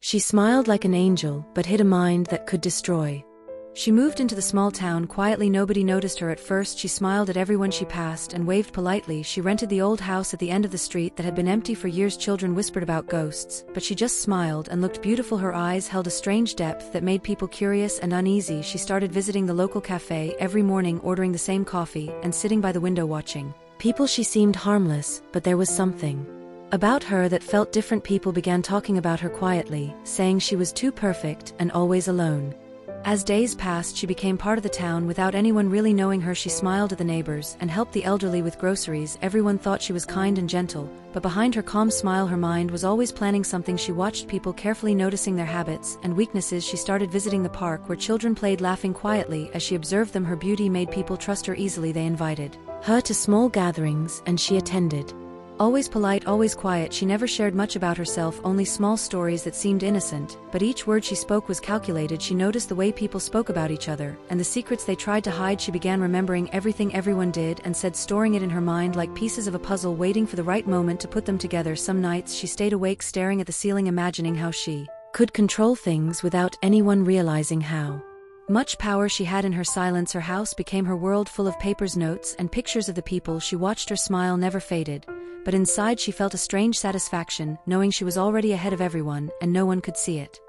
She smiled like an angel, but hid a mind that could destroy. She moved into the small town quietly. Nobody noticed her at first. She smiled at everyone she passed and waved politely. She rented the old house at the end of the street that had been empty for years. Children whispered about ghosts, but she just smiled and looked beautiful. Her eyes held a strange depth that made people curious and uneasy. She started visiting the local cafe every morning, ordering the same coffee and sitting by the window watching people. She seemed harmless, but there was something about her that felt different. People began talking about her quietly, saying she was too perfect and always alone. As days passed, she became part of the town without anyone really knowing her. She smiled at the neighbors and helped the elderly with groceries. Everyone thought she was kind and gentle, but behind her calm smile her mind was always planning something. She watched people carefully, noticing their habits and weaknesses. She started visiting the park where children played, laughing quietly as she observed them. Her beauty made people trust her easily. They invited her to small gatherings and she attended. Always polite, always quiet, she never shared much about herself, only small stories that seemed innocent, but each word she spoke was calculated. She noticed the way people spoke about each other, and the secrets they tried to hide. She began remembering everything everyone did and said, storing it in her mind like pieces of a puzzle, waiting for the right moment to put them together. Some nights she stayed awake, staring at the ceiling, imagining how she could control things without anyone realizing how much power she had in her silence. Her house became her world, full of papers, notes, and pictures of the people she watched. Her smile never faded, but inside she felt a strange satisfaction, knowing she was already ahead of everyone and no one could see it.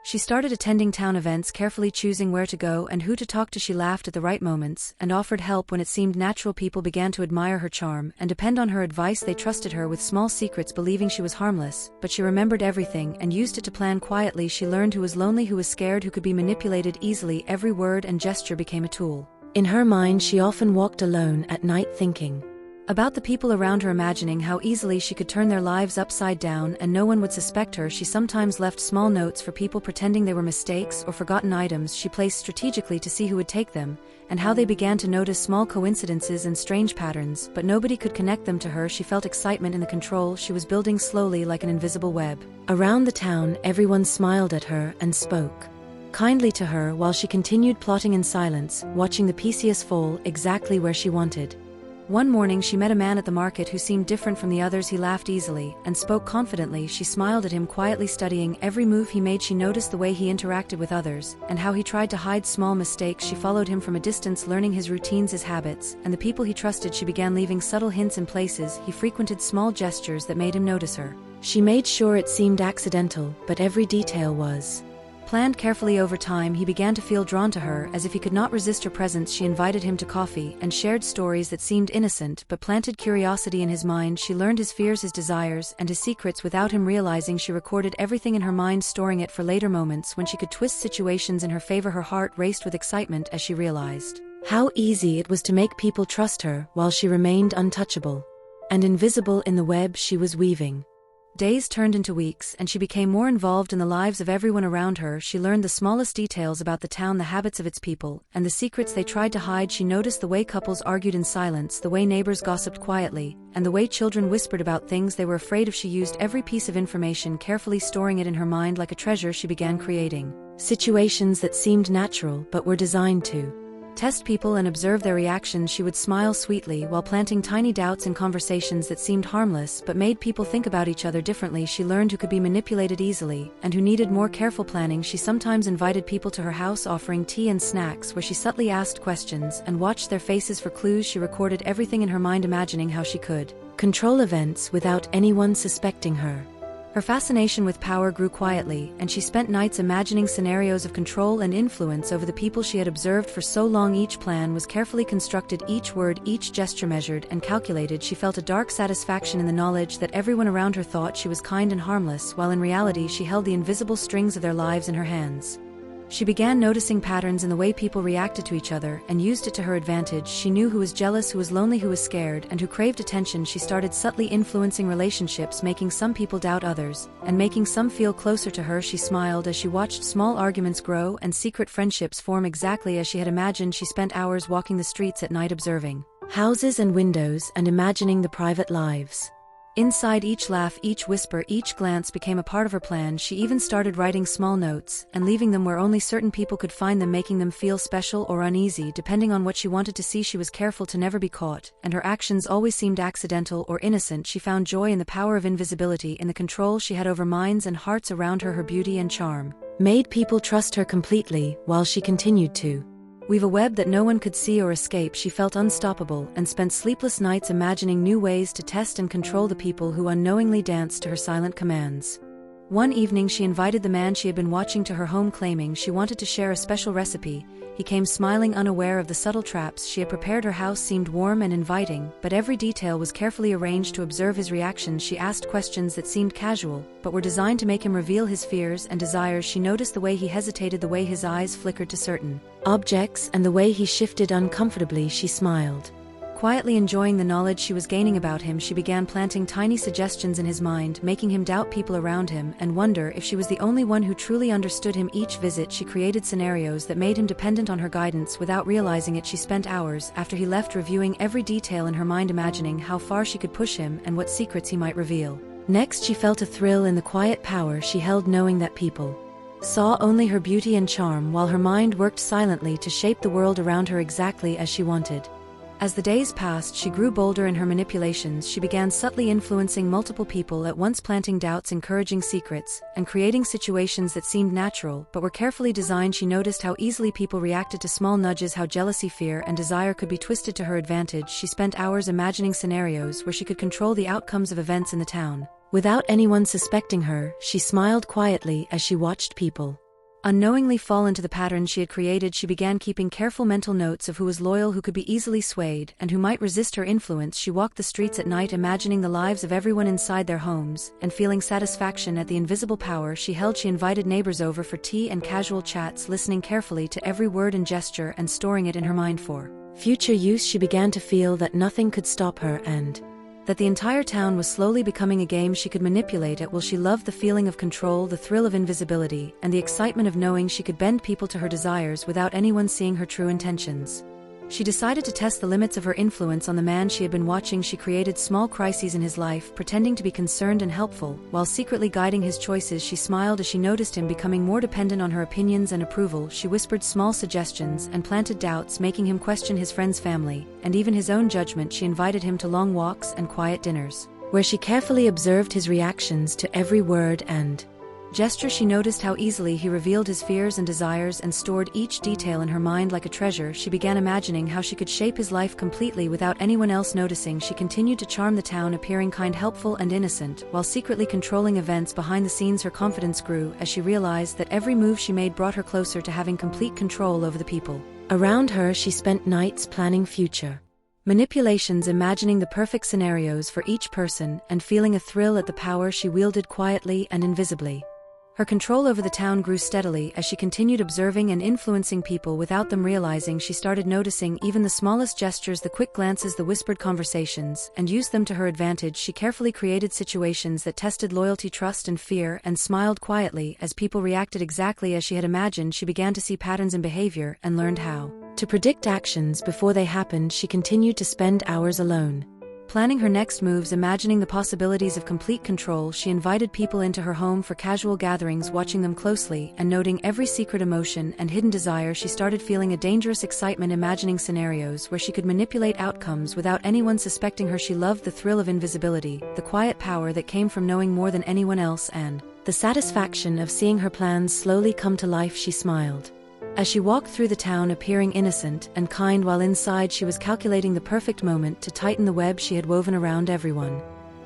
She started attending town events, carefully choosing where to go and who to talk to. She laughed at the right moments and offered help when it seemed natural. People began to admire her charm and depend on her advice. They trusted her with small secrets, believing she was harmless, but she remembered everything and used it to plan quietly. She learned who was lonely, who was scared, who could be manipulated easily. Every word and gesture became a tool. In her mind, she often walked alone at night, thinking about the people around her, imagining how easily she could turn their lives upside down and no one would suspect her. She sometimes left small notes for people, pretending they were mistakes or forgotten items she placed strategically to see who would take them, and how they began to notice small coincidences and strange patterns, but nobody could connect them to her. She felt excitement in the control she was building, slowly like an invisible web. Around the town, everyone smiled at her and spoke kindly to her while she continued plotting in silence, watching the pieces fall exactly where she wanted. One morning she met a man at the market who seemed different from the others. He laughed easily and spoke confidently. She smiled at him, quietly studying every move he made. She noticed the way he interacted with others and how he tried to hide small mistakes. She followed him from a distance, learning his routines, his habits, and the people he trusted. She began leaving subtle hints in places he frequented, small gestures that made him notice her. She made sure it seemed accidental, but every detail was planned carefully. Over time, he began to feel drawn to her, as if he could not resist her presence. She invited him to coffee and shared stories that seemed innocent but planted curiosity in his mind. She learned his fears, his desires, and his secrets without him realizing. She recorded everything in her mind, storing it for later moments when she could twist situations in her favor. Her heart raced with excitement as she realized how easy it was to make people trust her while she remained untouchable and invisible in the web she was weaving. Days turned into weeks, and she became more involved in the lives of everyone around her. She learned the smallest details about the town, the habits of its people, and the secrets they tried to hide. She noticed the way couples argued in silence, the way neighbors gossiped quietly, and the way children whispered about things they were afraid of. She used every piece of information carefully, storing it in her mind like a treasure. She began creating situations that seemed natural but were designed to test people and observe their reactions. She would smile sweetly while planting tiny doubts in conversations that seemed harmless but made people think about each other differently. She learned who could be manipulated easily and who needed more careful planning. She sometimes invited people to her house, offering tea and snacks, where she subtly asked questions and watched their faces for clues. She recorded everything in her mind, imagining how she could control events without anyone suspecting her. Her fascination with power grew quietly, and she spent nights imagining scenarios of control and influence over the people she had observed for so long. Each plan was carefully constructed, each word, each gesture measured and calculated. She felt a dark satisfaction in the knowledge that everyone around her thought she was kind and harmless, while in reality she held the invisible strings of their lives in her hands. She began noticing patterns in the way people reacted to each other and used it to her advantage. She knew who was jealous, who was lonely, who was scared, and who craved attention. She started subtly influencing relationships, making some people doubt others, and making some feel closer to her. She smiled as she watched small arguments grow and secret friendships form exactly as she had imagined. She spent hours walking the streets at night, observing houses and windows and imagining the private lives Inside each laugh, each whisper, each glance became a part of her plan. She even started writing small notes and leaving them where only certain people could find them, making them feel special or uneasy depending on what she wanted to see. She was careful to never be caught, and her actions always seemed accidental or innocent. She found joy in the power of invisibility, in the control she had over minds and hearts around her. Her beauty and charm made people trust her completely, while she continued to weave a web that no one could see or escape. She felt unstoppable and spent sleepless nights imagining new ways to test and control the people who unknowingly danced to her silent commands. One evening she invited the man she had been watching to her home, claiming she wanted to share a special recipe. He came smiling, unaware of the subtle traps she had prepared. Her house seemed warm and inviting, but every detail was carefully arranged to observe his reactions. She asked questions that seemed casual, but were designed to make him reveal his fears and desires. She noticed the way he hesitated, the way his eyes flickered to certain objects, and the way he shifted uncomfortably. She smiled. Quietly enjoying the knowledge she was gaining about him, she began planting tiny suggestions in his mind, making him doubt people around him and wonder if she was the only one who truly understood him. Each visit she created scenarios that made him dependent on her guidance. Without realizing it, she spent hours after he left reviewing every detail in her mind, imagining how far she could push him and what secrets he might reveal. Next, she felt a thrill in the quiet power she held, knowing that people saw only her beauty and charm, while her mind worked silently to shape the world around her exactly as she wanted. As the days passed, she grew bolder in her manipulations. She began subtly influencing multiple people at once, planting doubts, encouraging secrets, and creating situations that seemed natural but were carefully designed. She noticed how easily people reacted to small nudges, how jealousy, fear, and desire could be twisted to her advantage. She spent hours imagining scenarios where she could control the outcomes of events in the town. Without anyone suspecting her, she smiled quietly as she watched people unknowingly fall into the patterns she had created. She began keeping careful mental notes of who was loyal, who could be easily swayed, and who might resist her influence. She walked the streets at night, imagining the lives of everyone inside their homes, and feeling satisfaction at the invisible power she held. She invited neighbors over for tea and casual chats, listening carefully to every word and gesture and storing it in her mind for future use. She began to feel that nothing could stop her, and that the entire town was slowly becoming a game she could manipulate at will. She loved the feeling of control, the thrill of invisibility, and the excitement of knowing she could bend people to her desires without anyone seeing her true intentions. She decided to test the limits of her influence on the man she had been watching. She created small crises in his life, pretending to be concerned and helpful, while secretly guiding his choices. She smiled as she noticed him becoming more dependent on her opinions and approval. She whispered small suggestions and planted doubts, making him question his friends' family, and even his own judgment. She invited him to long walks and quiet dinners, where she carefully observed his reactions to every word and gesture. She noticed how easily he revealed his fears and desires and stored each detail in her mind like a treasure. She began imagining how she could shape his life completely without anyone else noticing. She continued to charm the town, appearing kind, helpful, and innocent, while secretly controlling events behind the scenes. Her confidence grew as she realized that every move she made brought her closer to having complete control over the people around her. She spent nights planning future manipulations, imagining the perfect scenarios for each person, and feeling a thrill at the power she wielded quietly and invisibly. Her control over the town grew steadily as she continued observing and influencing people without them realizing. She started noticing even the smallest gestures, the quick glances, the whispered conversations, and used them to her advantage. She carefully created situations that tested loyalty, trust, and fear, and smiled quietly as people reacted exactly as she had imagined. She began to see patterns in behavior and learned how to predict actions before they happened. She continued to spend hours alone, planning her next moves, imagining the possibilities of complete control. She invited people into her home for casual gatherings, watching them closely and noting every secret emotion and hidden desire. She started feeling a dangerous excitement, imagining scenarios where she could manipulate outcomes without anyone suspecting her. She loved the thrill of invisibility, the quiet power that came from knowing more than anyone else, and the satisfaction of seeing her plans slowly come to life. She smiled as she walked through the town, appearing innocent and kind, while inside she was calculating the perfect moment to tighten the web she had woven around everyone.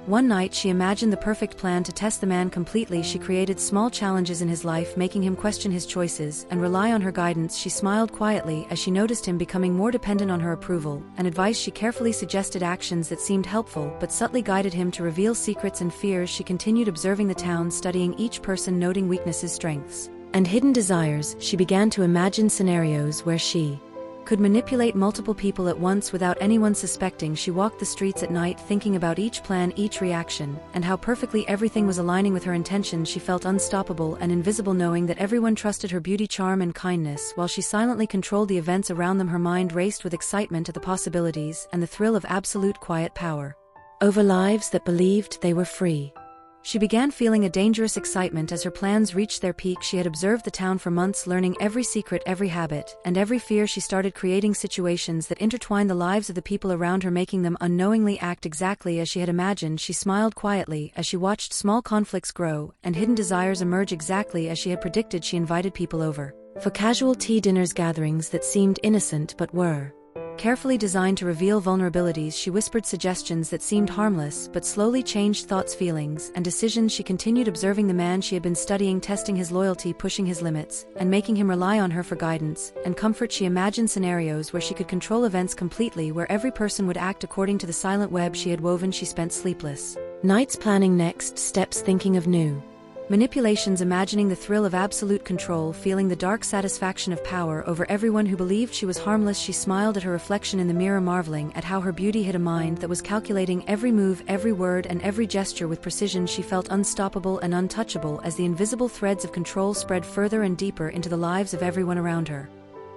One night she imagined the perfect plan to test the man completely. She created small challenges in his life, making him question his choices and rely on her guidance. She smiled quietly as she noticed him becoming more dependent on her approval and advice. She carefully suggested actions that seemed helpful but subtly guided him to reveal secrets and fears. She continued observing the town, studying each person, noting weaknesses, strengths, and hidden desires. She began to imagine scenarios where she could manipulate multiple people at once without anyone suspecting. She walked the streets at night, thinking about each plan, each reaction, and how perfectly everything was aligning with her intentions. She felt unstoppable and invisible, knowing that everyone trusted her beauty, charm, and kindness. While she silently controlled the events around them, her mind raced with excitement at the possibilities and the thrill of absolute quiet power. over lives that believed they were free. She began feeling a dangerous excitement as her plans reached their peak. She had observed the town for months, learning every secret, every habit, and every fear. She started creating situations that intertwined the lives of the people around her, making them unknowingly act exactly as she had imagined. She smiled quietly as she watched small conflicts grow and hidden desires emerge exactly as she had predicted. She invited people over for casual tea dinners, gatherings that seemed innocent but were carefully designed to reveal vulnerabilities. She whispered suggestions that seemed harmless but slowly changed thoughts, feelings, and decisions. She continued observing the man she had been studying, testing his loyalty, pushing his limits, and making him rely on her for guidance and comfort. She imagined scenarios where she could control events completely, where every person would act according to the silent web she had woven. She spent sleepless nights planning next steps, thinking of new manipulations, imagining the thrill of absolute control, feeling the dark satisfaction of power over everyone who believed she was harmless. She smiled at her reflection in the mirror, marveling at how her beauty hid a mind that was calculating every move, every word, and every gesture with precision. She felt unstoppable and untouchable as the invisible threads of control spread further and deeper into the lives of everyone around her.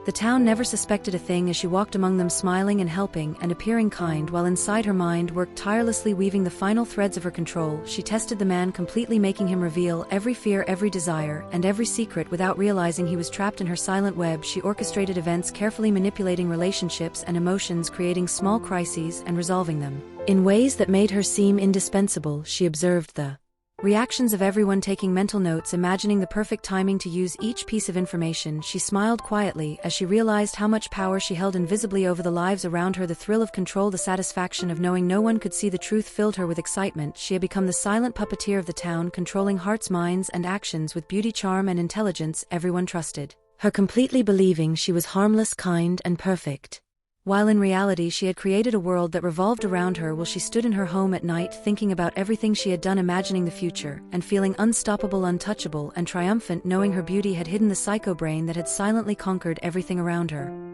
The town never suspected a thing as she walked among them, smiling and helping and appearing kind, while inside her mind worked tirelessly, weaving the final threads of her control. She tested the man completely, making him reveal every fear, every desire, and every secret without realizing he was trapped in her silent web. She orchestrated events, carefully manipulating relationships and emotions, creating small crises and resolving them in ways that made her seem indispensable. She observed the reactions of everyone, taking mental notes, imagining the perfect timing to use each piece of information. She smiled quietly as she realized how much power she held invisibly over the lives around her. The thrill of control, the satisfaction of knowing no one could see the truth, filled her with excitement. She had become the silent puppeteer of the town, controlling hearts, minds, and actions with beauty, charm, and intelligence. Everyone trusted her completely, believing she was harmless, kind, and perfect, while in reality she had created a world that revolved around her. While she stood in her home at night, thinking about everything she had done, imagining the future, and feeling unstoppable, untouchable, and triumphant, knowing her beauty had hidden the psycho brain that had silently conquered everything around her.